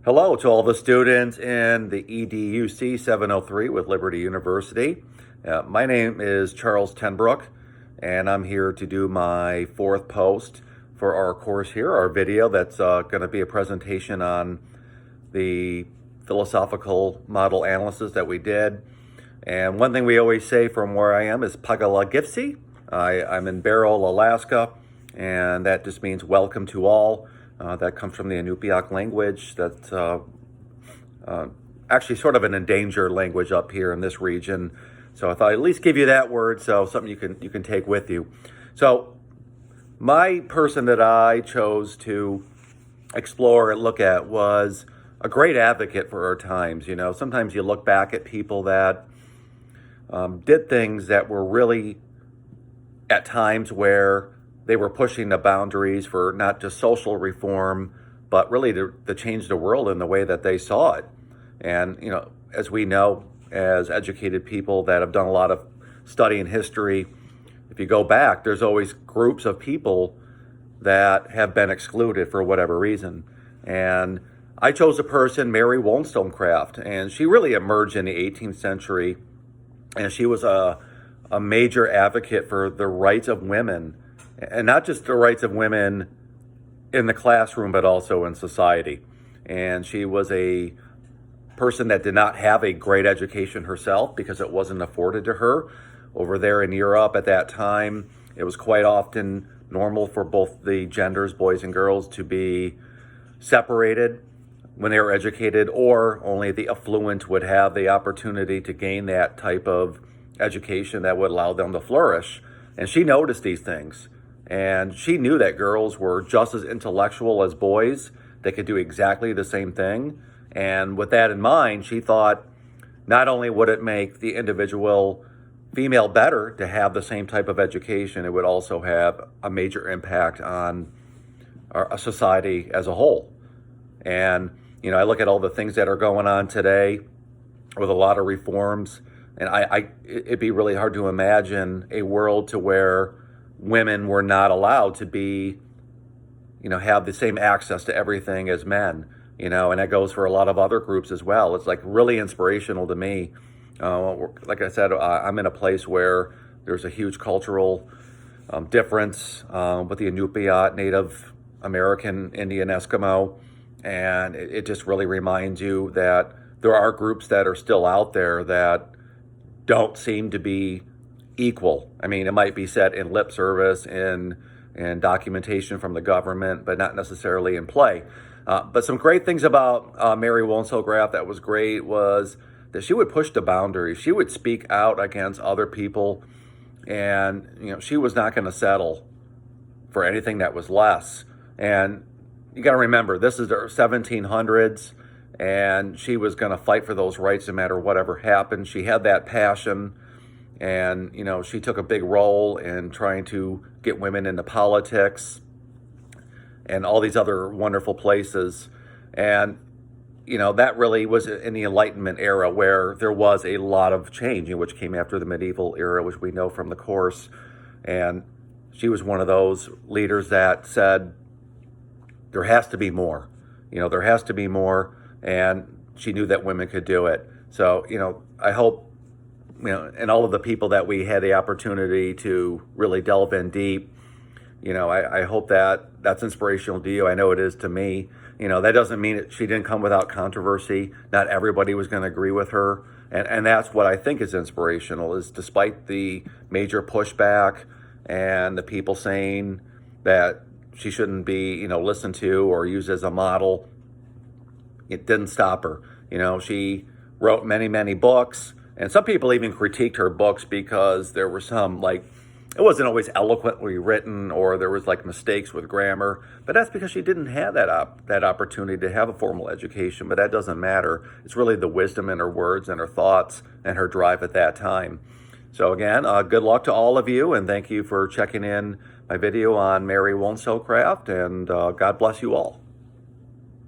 Hello to all the students in the EDUC 703 with Liberty University. My name is Charles Tenbrook, and I'm here to do my fourth post for our course here, our video that's going to be a presentation on the philosophical model analysis that we did. And one thing we always say from where I am is Pagalagifsi. I'm in Barrow, Alaska, and that just means welcome to all. That comes from the Inupiaq language. That's actually sort of an endangered language up here in this region. So I thought I'd at least give you that word, so something you can take with you. So my person that I chose to explore and look at was a great advocate for our times. You know, sometimes you look back at people that did things that were really at times where they were pushing the boundaries for not just social reform, but really to change the world in the way that they saw it. And, you know, as we know, as educated people that have done a lot of study in history, if you go back, there's always groups of people that have been excluded for whatever reason. And I chose a person, Mary Wollstonecraft, and she really emerged in the 18th century. And she was a major advocate for the rights of women, and not just the rights of women in the classroom, but also in society. And she was a person that did not have a great education herself because it wasn't afforded to her. Over there in Europe at that time, it was quite often normal for both the genders, boys and girls, to be separated when they were educated, or only the affluent would have the opportunity to gain that type of education that would allow them to flourish. And she noticed these things. And she knew that girls were just as intellectual as boys. They could do exactly the same thing. And with that in mind, she thought not only would it make the individual female better to have the same type of education, it would also have a major impact on our society as a whole. And, you know, I look at all the things that are going on today with a lot of reforms, and it'd be really hard to imagine a world to where women were not allowed to be, you know, have the same access to everything as men, you know, and that goes for a lot of other groups as well. It's like really inspirational to me. Like I said, I'm in a place where there's a huge cultural difference with the Inupiaq, Native American, Indian, Eskimo, and it just really reminds you that there are groups that are still out there that don't seem to be equal. I mean, it might be said in lip service, in documentation from the government, but not necessarily in play. But some great things about Mary Wollstonecraft that was great was that she would push the boundaries. She would speak out against other people, and you know, she was not going to settle for anything that was less. And you got to remember, this is the 1700s, and she was going to fight for those rights no matter whatever happened. She had that passion. And, you know, she took a big role in trying to get women into politics and all these other wonderful places. And, you know, that really was in the Enlightenment era where there was a lot of change, which came after the medieval era, which we know from the course. And she was one of those leaders that said, there has to be more. You know, there has to be more. And she knew that women could do it. So, you know, I hope, you know, and all of the people that we had the opportunity to really delve in deep, you know, I hope that that's inspirational to you. I know it is to me. You know, that doesn't mean she didn't come without controversy. Not everybody was going to agree with her. And that's what I think is inspirational, is despite the major pushback and the people saying that she shouldn't be, you know, listened to or used as a model, it didn't stop her. You know, she wrote many, many books. And some people even critiqued her books because there were some, like, it wasn't always eloquently written, or there was like mistakes with grammar. But that's because she didn't have that opportunity to have a formal education. But that doesn't matter. It's really the wisdom in her words and her thoughts and her drive at that time. So again, good luck to all of you, and thank you for checking in my video on Mary Wollstonecraft, and God bless you all.